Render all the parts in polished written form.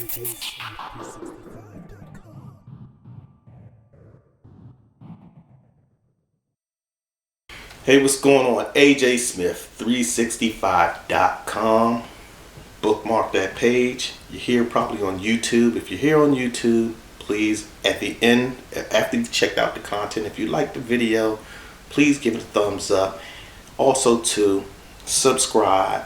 AJSmith365.com. Hey, what's going on? AJSmith365.com. Bookmark that page. You're here probably on YouTube. If you're here on YouTube, please, at the end, after you've checked out the content, if you like the video, please give it a thumbs up. Also, to subscribe.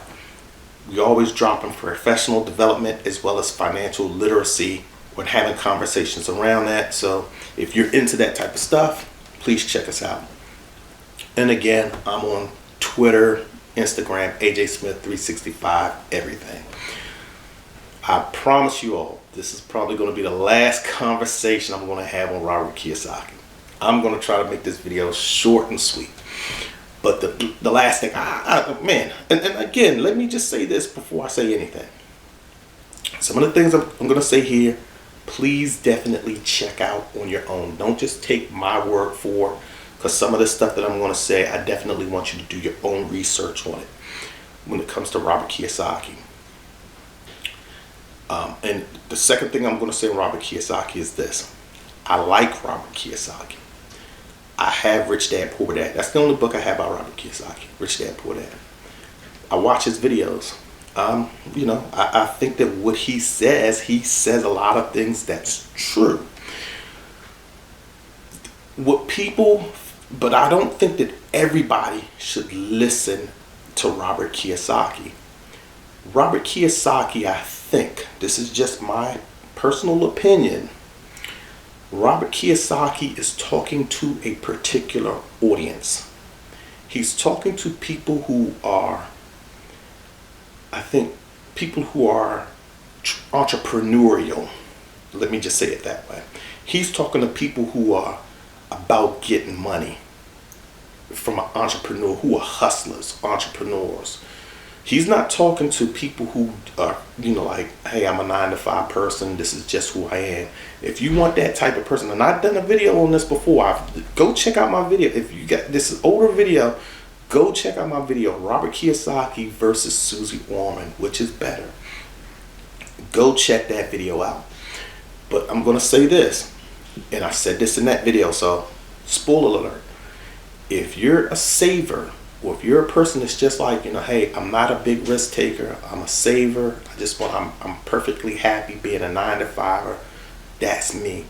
We always dropping professional development as well as financial literacy. We're having conversations around that. So if you're into that type of stuff, please check us out. And again, I'm on Twitter, Instagram, AJSmith365, everything. I promise you all, this is probably going to be the last conversation I'm going to have on Robert Kiyosaki. I'm going to try to make this video short and sweet. But the last thing, man, and again, let me just say this before I say anything. Some of the things I'm going to say here, please definitely check out on your own. Don't just take my word for it, because some of the stuff that I'm going to say, I definitely want you to do your own research on it when it comes to Robert Kiyosaki. And the second thing I'm going to say on Robert Kiyosaki is this. I like Robert Kiyosaki. I have Rich Dad Poor Dad. That's the only book I have by Robert Kiyosaki. Rich Dad Poor Dad. I watch his videos. I think that what he says a lot of things that's true. But I don't think that everybody should listen to Robert Kiyosaki. Robert Kiyosaki, I think, this is just my personal opinion, Robert Kiyosaki is talking to a particular audience. He's talking to people who are, entrepreneurial. Let me just say it that way. He's talking to people who are about getting money, from an entrepreneur, who are hustlers, entrepreneurs. He's not talking to people who are, like, hey, I'm a 9-to-5 person. This is just who I am. If you want that type of person, and I've done a video on this before, go check out my video. If you got this older video, go check out my video, Robert Kiyosaki versus Susie Orman, which is better. Go check that video out. But I'm going to say this, and I said this in that video, so spoiler alert. If you're a saver, or if you're a person that's just like, hey, I'm not a big risk taker, I'm a saver, I'm perfectly happy being a 9-to-5er, that's me.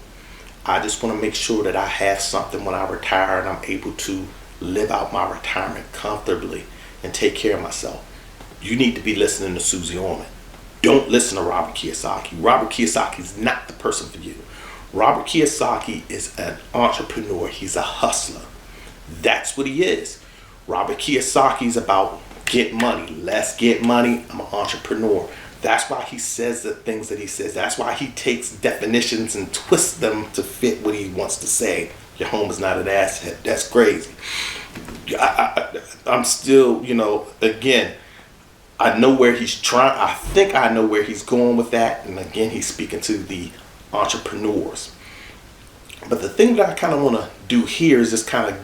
I just want to make sure that I have something when I retire and I'm able to live out my retirement comfortably and take care of myself. You need to be listening to Susie Orman. Don't listen to Robert Kiyosaki. Robert Kiyosaki is not the person for you. Robert Kiyosaki is an entrepreneur. He's a hustler. That's what he is. Robert Kiyosaki is about get money. Let's get money. I'm an entrepreneur. That's why he says the things that he says. That's why he takes definitions and twists them to fit what he wants to say. Your home is not an asset. That's crazy. I'm still, again, I know where he's trying. I think I know where he's going with that. And again, he's speaking to the entrepreneurs. But the thing that I kind of want to do here is just kind of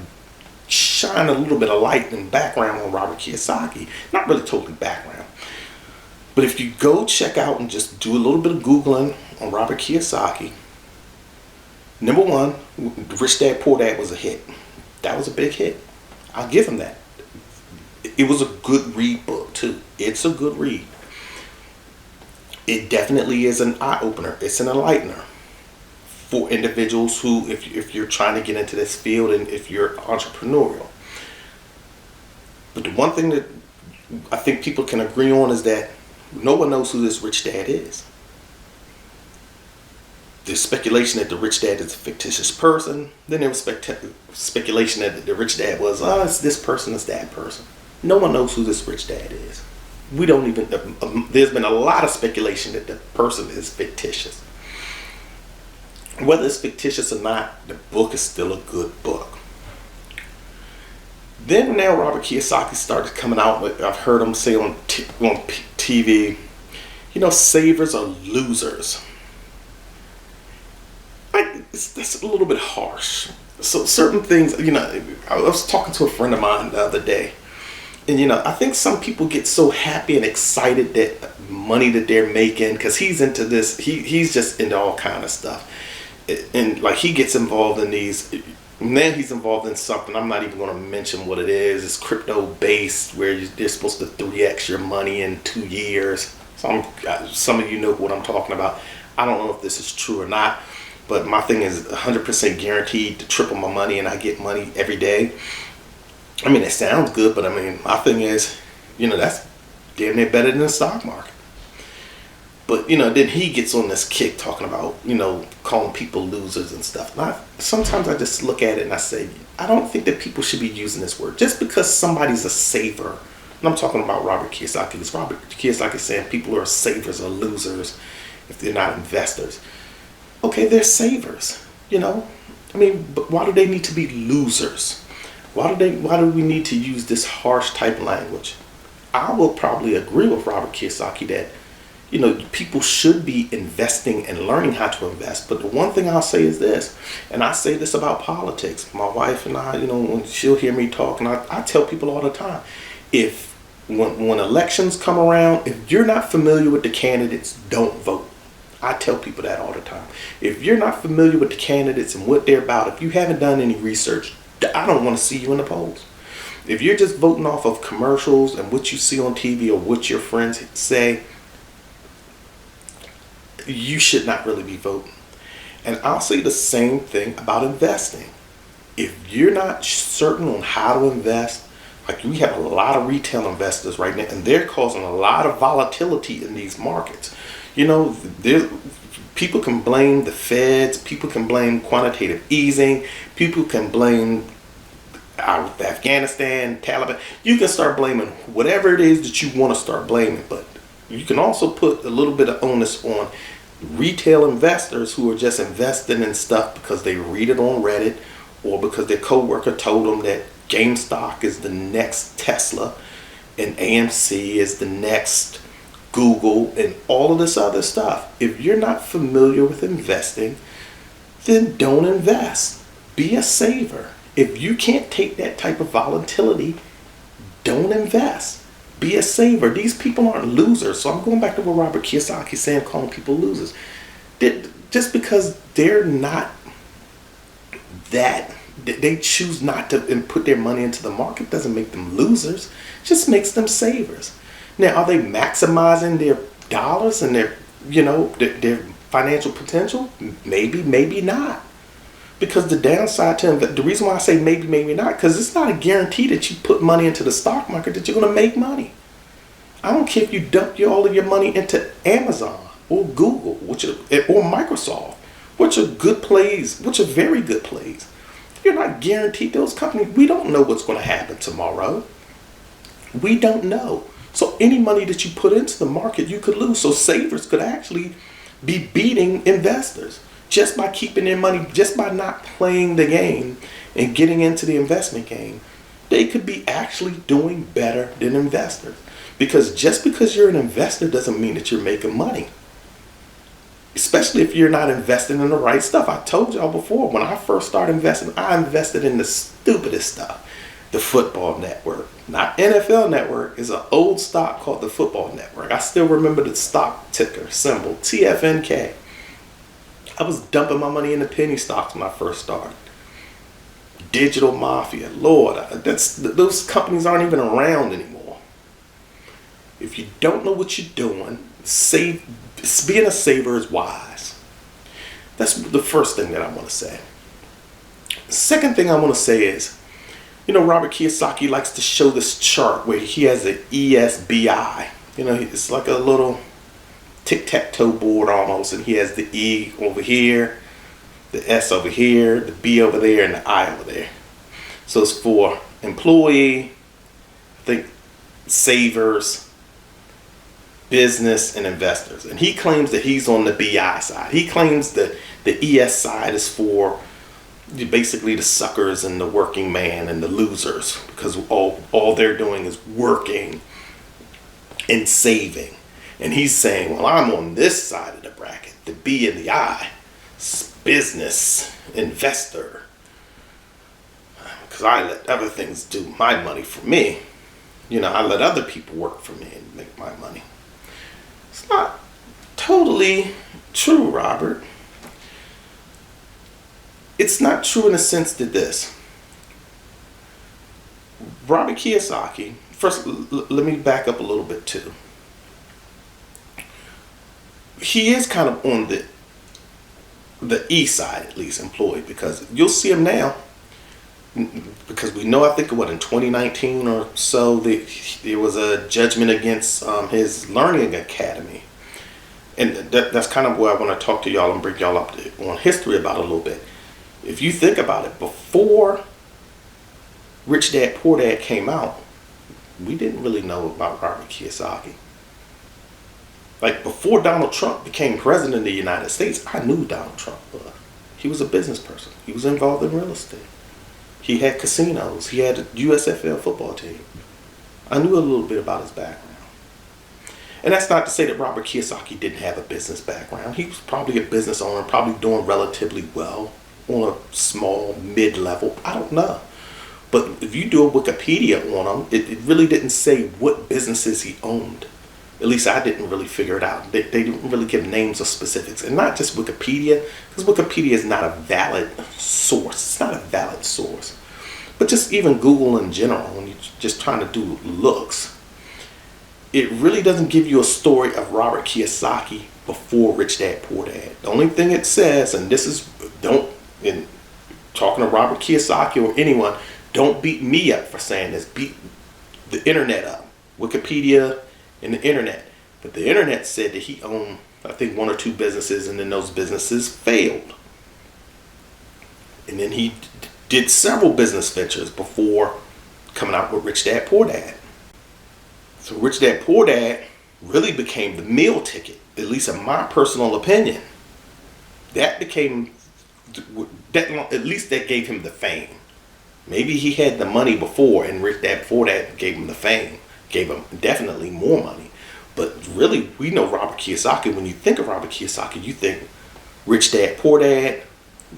shine a little bit of light and background on Robert Kiyosaki. Not really totally background. But if you go check out and just do a little bit of Googling on Robert Kiyosaki, number one, Rich Dad Poor Dad was a hit. That was a big hit. I'll give him that. It was a good read book too. It's a good read. It definitely is an eye-opener. It's an enlightener for individuals who, if you're trying to get into this field and if you're entrepreneurial. But the one thing that I think people can agree on is that no one knows who this rich dad is. There's speculation that the rich dad is a fictitious person. Then there was speculation that the rich dad was, it's this person, it's that person. No one knows who this rich dad is. We don't even, there's been a lot of speculation that the person is fictitious. Whether it's fictitious or not, the book is still a good book. Then now Robert Kiyosaki started coming out with, I've heard him say on TV, savers are losers. That's a little bit harsh. So certain things, I was talking to a friend of mine the other day, And I think some people get so happy and excited that money that they're making, because he's into this. He's just into all kind of stuff, and like he gets involved in these. And then he's involved in something I'm not even going to mention what it is. It's crypto based, where they're supposed to 3x your money in 2 years. Some of you know what I'm talking about. I don't know if this is true or not, but my thing is 100% guaranteed to triple my money, and I get money every day. I mean, it sounds good, but I mean, my thing is, that's damn near better than the stock market. But, then he gets on this kick talking about, calling people losers and stuff. And sometimes I just look at it and I say, I don't think that people should be using this word. Just because somebody's a saver, and I'm talking about Robert Kiyosaki, because Robert Kiyosaki is saying people are savers or losers if they're not investors. Okay, they're savers, I mean, but why do they need to be losers? Why do we need to use this harsh type of language? I will probably agree with Robert Kiyosaki that, people should be investing and learning how to invest. But the one thing I'll say is this, and I say this about politics. My wife and I, when she'll hear me talk, and I tell people all the time, when elections come around, if you're not familiar with the candidates, don't vote. I tell people that all the time. If you're not familiar with the candidates and what they're about, if you haven't done any research, I don't want to see you in the polls. If you're just voting off of commercials and what you see on TV or what your friends say, you should not really be voting. And I'll say the same thing about investing. If you're not certain on how to invest, like we have a lot of retail investors right now, and they're causing a lot of volatility in these markets. People can blame the feds, people can blame quantitative easing, people can blame Afghanistan, Taliban. You can start blaming whatever it is that you want to start blaming, but you can also put a little bit of onus on retail investors who are just investing in stuff because they read it on Reddit or because their coworker told them that GameStop is the next Tesla and AMC is the next Google and all of this other stuff. If you're not familiar with investing, then don't invest. Be a saver. If you can't take that type of volatility, don't invest. Be a saver. These people aren't losers. So I'm going back to what Robert Kiyosaki is saying, calling people losers. Just because they're not that, they choose not to and put their money into the market doesn't make them losers. It just makes them savers. Now, are they maximizing their dollars and their financial potential? Maybe, maybe not. Because the downside to the reason why I say maybe, maybe not, because it's not a guarantee that you put money into the stock market that you're going to make money. I don't care if you dump all of your money into Amazon or Google, or Microsoft, which are good plays, which are very good plays. You're not guaranteed those companies. We don't know what's going to happen tomorrow. We don't know. So any money that you put into the market, you could lose. So savers could actually be beating investors just by keeping their money, just by not playing the game and getting into the investment game. They could be actually doing better than investors. Because just because you're an investor doesn't mean that you're making money. Especially if you're not investing in the right stuff. I told y'all before, when I first started investing, I invested in the stupidest stuff. The Football Network. Not NFL Network. Is an old stock called the Football Network. I still remember the stock ticker symbol, TFNK. I was dumping my money into penny stocks when I first started. Digital Mafia. Lord, those companies aren't even around anymore. If you don't know what you're doing, being a saver is wise. That's the first thing that I want to say. The second thing I want to say is, Robert Kiyosaki likes to show this chart where he has an ESBI. It's like a little tic-tac-toe board almost, and he has the E over here, the S over here, the B over there, and the I over there. So it's for employee, I think, savers, business, and investors. And he claims that he's on the BI side. He claims that the ES side is for basically the suckers and the working man and the losers, because all they're doing is working and saving. And he's saying, well, I'm on this side of the bracket, the B and the I, business, investor, because I let other things do my money for me. I let other people work for me and make my money. It's not totally true, Robert. It's not true in the sense that this. Robert Kiyosaki, first, let me back up a little bit too. He is kind of on the east side, at least, employed, because you'll see him now. Because we know, I think, in 2019 or so, there was a judgment against his learning academy. And that's kind of where I want to talk to y'all and bring y'all up on history about a little bit. If you think about it, before Rich Dad Poor Dad came out, we didn't really know about Robert Kiyosaki. Like, before Donald Trump became president of the United States, I knew Donald Trump was. He was a business person. He was involved in real estate. He had casinos. He had a USFL football team. I knew a little bit about his background. And that's not to say that Robert Kiyosaki didn't have a business background. He was probably a business owner, probably doing relatively well on a small, mid-level. I don't know. But if you do a Wikipedia on him, it really didn't say what businesses he owned. At least I didn't really figure it out. They didn't really give names or specifics. And not just Wikipedia, because Wikipedia is not a valid source. It's not a valid source. But just even Google in general, when you're just trying to do looks, it really doesn't give you a story of Robert Kiyosaki before Rich Dad Poor Dad. The only thing it says, and this is, in talking to Robert Kiyosaki or anyone, don't beat me up for saying this. Beat the internet up. Wikipedia and the internet. But the internet said that he owned, I think, 1 or 2 businesses, and then those businesses failed. And then he did several business ventures before coming out with Rich Dad Poor Dad. So Rich Dad Poor Dad really became the meal ticket, at least in my personal opinion. That became, at least that gave him the fame. Maybe he had the money before, and Rich Dad Poor Dad gave him the fame. Gave him definitely more money. But really, we know Robert Kiyosaki. When you think of Robert Kiyosaki, you think Rich Dad Poor Dad.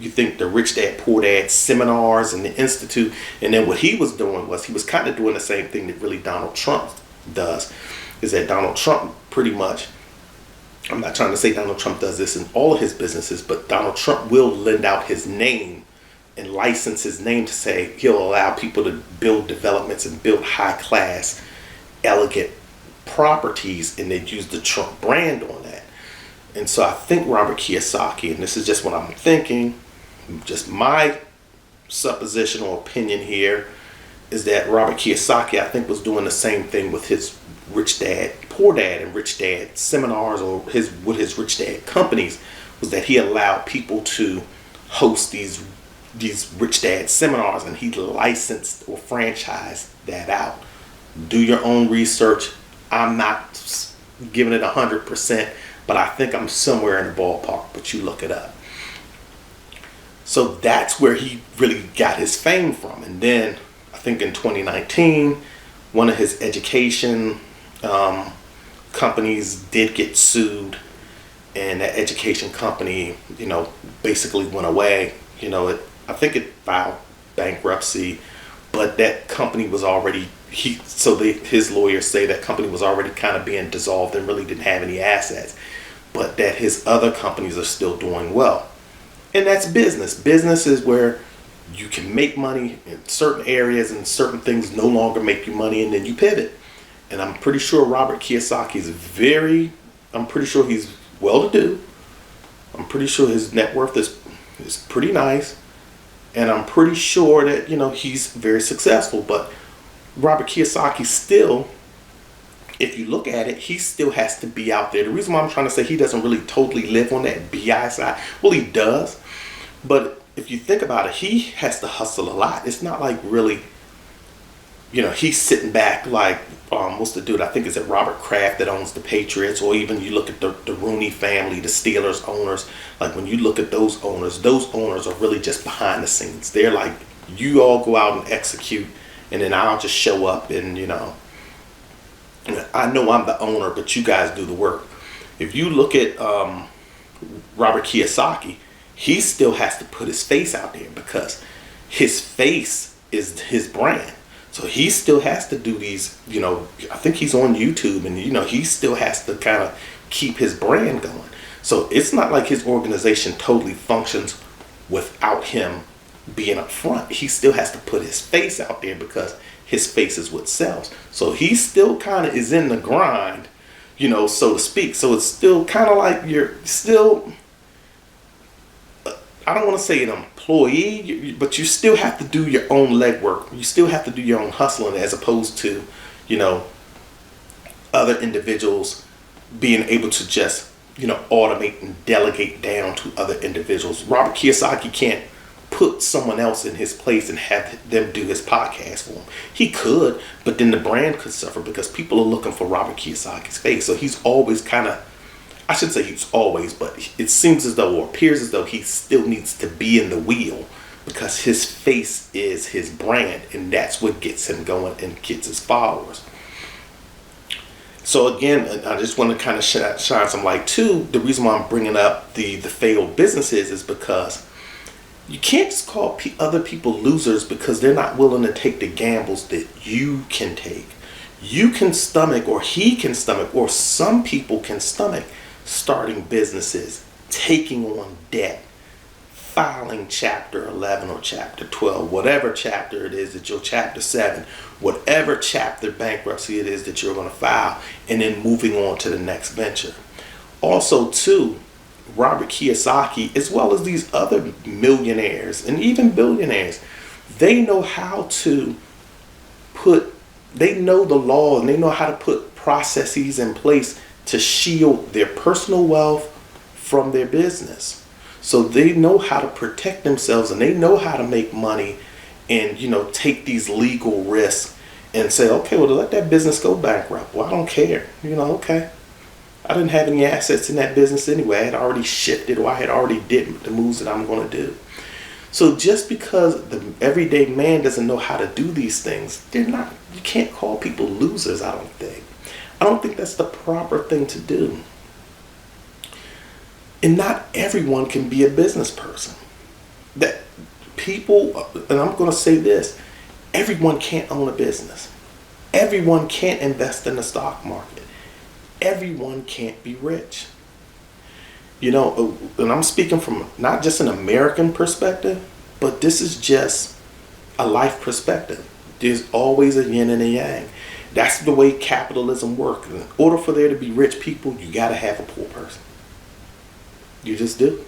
You think the Rich Dad Poor Dad seminars and the Institute. And then what he was doing was, he was kind of doing the same thing that really Donald Trump does. Is that Donald Trump pretty much, I'm not trying to say Donald Trump does this in all of his businesses, but Donald Trump will lend out his name and license his name to say he'll allow people to build developments and build high class, elegant properties, and they'd use the Trump brand on that. And so I think Robert Kiyosaki, and this is just what I'm thinking, just my supposition or opinion here, is that Robert Kiyosaki, I think, was doing the same thing with his Rich Dad Poor Dad and Rich Dad seminars, or with his Rich Dad companies, was that he allowed people to host these Rich Dad seminars, and he licensed or franchised that out. Do your own research. I'm not giving it 100%, but I think I'm somewhere in the ballpark, but you look it up. So that's where he really got his fame from. And then I think in 2019, one of his education companies did get sued, and that education company, basically went away. I think it filed bankruptcy, but that company was already, his lawyers say that company was already kind of being dissolved and really didn't have any assets, but that his other companies are still doing well. And that's business. Business is where you can make money in certain areas, and certain things no longer make you money, and then you pivot. And I'm pretty sure Robert Kiyosaki is I'm pretty sure he's well-to-do. I'm pretty sure his net worth is pretty nice. And I'm pretty sure that, he's very successful. But Robert Kiyosaki still, if you look at it, he still has to be out there. The reason why I'm trying to say he doesn't really totally live on that BI side, well, he does. But if you think about it, he has to hustle a lot. It's not like really, he's sitting back like, what's the dude? I think is it Robert Kraft that owns the Patriots, or even you look at the Rooney family, the Steelers owners. Like, when you look at those owners are really just behind the scenes. They're like, you all go out and execute, and then I'll just show up and, I know I'm the owner, but you guys do the work. If you look at Robert Kiyosaki, he still has to put his face out there, because his face is his brand. So he still has to do these, I think he's on YouTube, and, he still has to kind of keep his brand going. So it's not like his organization totally functions without him being up front. He still has to put his face out there because his face is what sells. So he still kind of is in the grind, so to speak. So it's still kind of like you're still, I don't want to say an employee, but you still have to do your own legwork. You still have to do your own hustling, as opposed to, other individuals being able to just, automate and delegate down to other individuals. Robert Kiyosaki can't put someone else in his place and have them do his podcast for him. He could, but then the brand could suffer because people are looking for Robert Kiyosaki's face. So he's always kind of, I shouldn't say he's always, but it seems as though, or appears as though, he still needs to be in the wheel because his face is his brand, and that's what gets him going and gets his followers. So again, I just want to kind of shine some light too. The reason why I'm bringing up the failed businesses is because you can't just call other people losers because they're not willing to take the gambles that you can take. You can stomach, or he can stomach, or some people can stomach starting businesses, taking on debt, filing chapter 11 or chapter 12, whatever chapter it is that you're chapter 7, whatever chapter bankruptcy it is that you're going to file, and then moving on to the next venture. Also too, Robert Kiyosaki, as well as these other millionaires and even billionaires, they know how to they know the law, and they know how to put processes in place to shield their personal wealth from their business. So they know how to protect themselves, and they know how to make money and, take these legal risks and say, okay, well, let that business go bankrupt. Well, I don't care. Okay. I didn't have any assets in that business anyway. I had already shifted, or I had already did the moves that I'm going to do. So just because the everyday man doesn't know how to do these things, you can't call people losers, I don't think. I don't think that's the proper thing to do. And not everyone can be a business person. That people, and I'm going to say this, everyone can't own a business. Everyone can't invest in the stock market. Everyone can't be rich. And I'm speaking from not just an American perspective, but this is just a life perspective. There's always a yin and a yang. That's the way capitalism works. In order for there to be rich people, you got to have a poor person. You just do.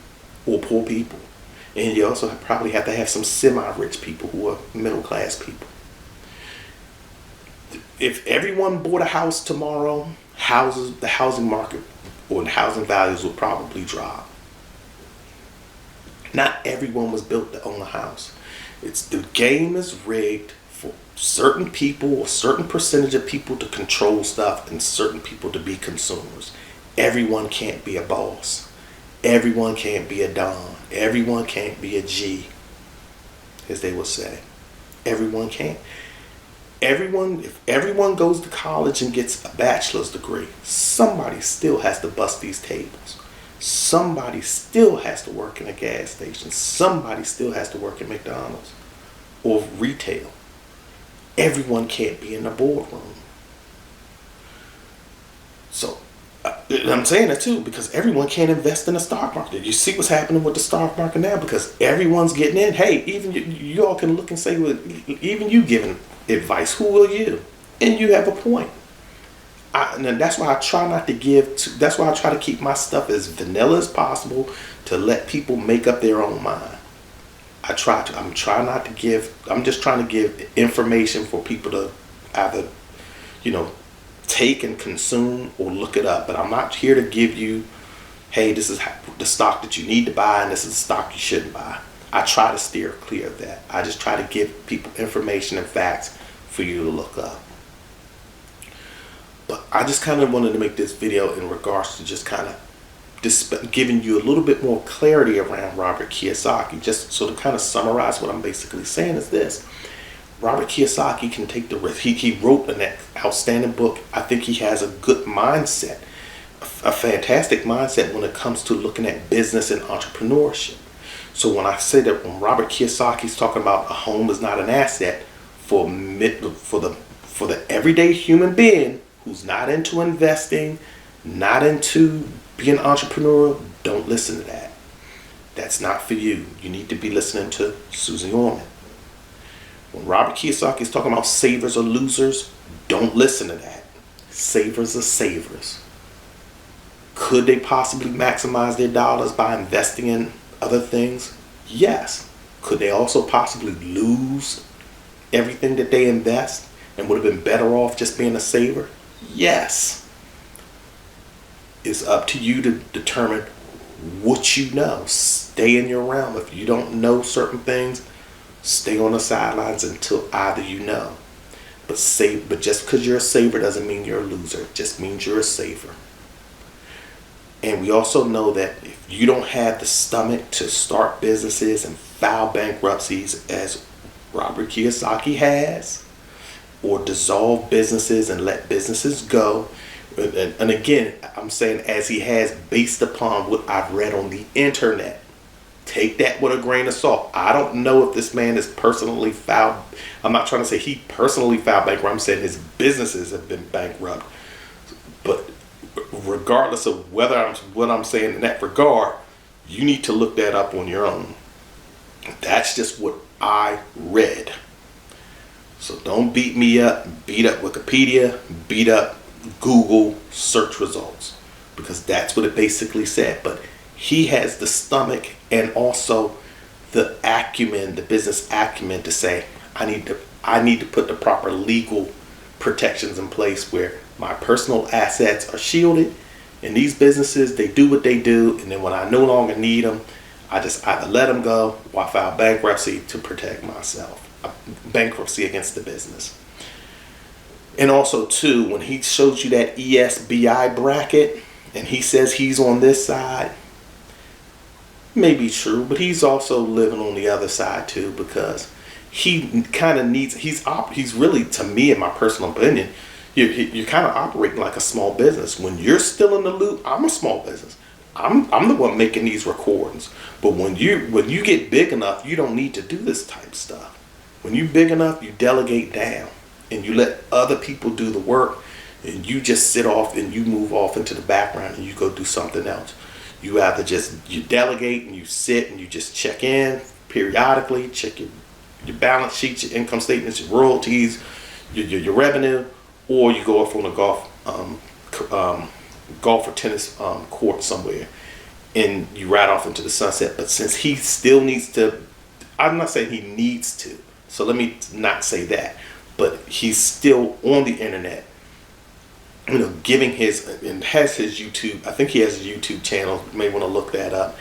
Or poor people. And you also probably have to have some semi-rich people who are middle-class people. If everyone bought a house tomorrow, the housing market or the housing values would probably drop. Not everyone was built to own a house. The game is rigged for certain people, or certain percentage of people, to control stuff, and certain people to be consumers. Everyone can't be a boss. Everyone can't be a Don. Everyone can't be a G, as they would say. Everyone can't. If everyone goes to college and gets a bachelor's degree, somebody still has to bust these tables. Somebody still has to work in a gas station. Somebody still has to work at McDonald's or retail. Everyone can't be in the boardroom. So, I'm saying that too because everyone can't invest in the stock market. You see what's happening with the stock market now because everyone's getting in. Hey, even you all can look and say, well, even you giving advice, who will you? And you have a point. And that's why I try not to that's why I try to keep my stuff as vanilla as possible to let people make up their own mind. I'm just trying to give information for people to either, take and consume or look it up. But I'm not here to give you, hey, this is the stock that you need to buy and this is the stock you shouldn't buy. I try to steer clear of that. I just try to give people information and facts for you to look up. But I just kind of wanted to make this video in regards to just kind of giving you a little bit more clarity around Robert Kiyosaki. Just so to kind of summarize what I'm basically saying is this. Robert Kiyosaki can take the risk. He wrote an outstanding book. I think he has a good mindset, a fantastic mindset when it comes to looking at business and entrepreneurship. So when I say that when Robert Kiyosaki is talking about a home is not an asset, for the everyday human being who's not into investing, not into being an entrepreneur, don't listen to that. That's not for you. You need to be listening to Susie Orman. When Robert Kiyosaki is talking about savers or losers, don't listen to that. Savers are savers. Could they possibly maximize their dollars by investing in other things? Yes. Could they also possibly lose everything that they invest and would have been better off just being a saver? Yes. It's up to you to determine what you know. Stay in your realm. If you don't know certain things, stay on the sidelines until either you know. But just because you're a saver doesn't mean you're a loser. It just means you're a saver. And we also know that if you don't have the stomach to start businesses and file bankruptcies as Robert Kiyosaki has, or dissolve businesses and let businesses go, and again, I'm saying as he has based upon what I've read on the internet. Take that with a grain of salt. I don't know if this man is personally filed. I'm not trying to say he personally filed bankrupt. I'm saying his businesses have been bankrupt. But regardless of what I'm saying in that regard, you need to look that up on your own. That's just what I read. So don't beat me up, beat up Wikipedia, beat up Google search results, because that's what it basically said. But he has the stomach and also the acumen, the business acumen to say, I need to put the proper legal protections in place where my personal assets are shielded. In these businesses, they do what they do, and then when I no longer need them, I just either let them go or I file bankruptcy to protect myself. Bankruptcy against the business. And also too, when he shows you that ESBI bracket and he says he's on this side, may be true, but he's also living on the other side too, because he kind of needs, he's really, to me, in my personal opinion, you're kind of operating like a small business. When you're still in the loop, I'm a small business. I'm the one making these recordings. But when you get big enough, you don't need to do this type of stuff. When you're big enough, you delegate down and you let other people do the work, and you just sit off and you move off into the background and you go do something else. You either you delegate and you sit and you just check in periodically, check your balance sheets, your income statements, your royalties, your revenue, or you go off on a golf or tennis court somewhere and you ride off into the sunset. But since he still needs to, I'm not saying he needs to, so let me not say that, but he's still on the internet, giving and has his YouTube, I think he has a YouTube channel, you may want to look that up,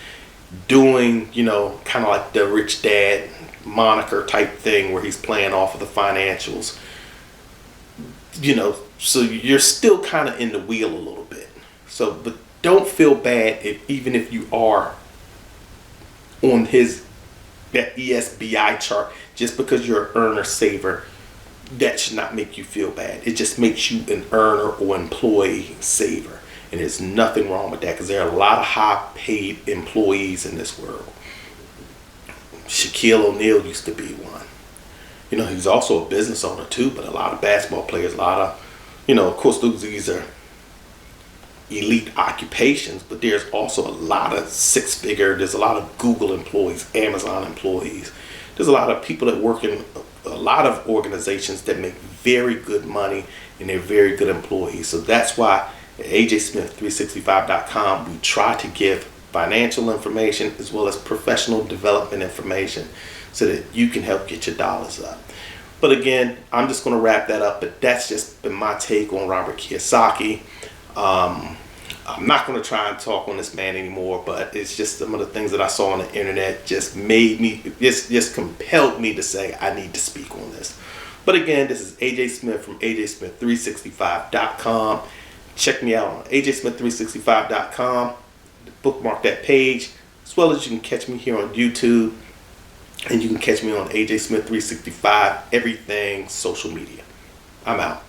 doing, kind of like the rich dad moniker type thing where he's playing off of the financials, so you're still kind of in the wheel a little bit. So, but don't feel bad even if you are on that ESBI chart, just because you're an earner saver. That should not make you feel bad. It just makes you an earner or employee saver. And there's nothing wrong with that, because there are a lot of high paid employees in this world. Shaquille O'Neal used to be one. He's also a business owner too, but a lot of basketball players, a lot of, of course these are elite occupations, but there's also a lot of six-figure, there's a lot of Google employees, Amazon employees. There's a lot of people that work in a lot of organizations that make very good money, and they're very good employees. So that's why at ajsmith365.com we try to give financial information as well as professional development information so that you can help get your dollars up. But again, I'm just going to wrap that up, but that's just been my take on Robert Kiyosaki. I'm not going to try and talk on this man anymore, but it's just some of the things that I saw on the internet just made me, just compelled me to say I need to speak on this. But again, this is AJ Smith from ajsmith365.com. Check me out on ajsmith365.com. Bookmark that page, as well as you can catch me here on YouTube, and you can catch me on AJ Smith 365, everything social media. I'm out.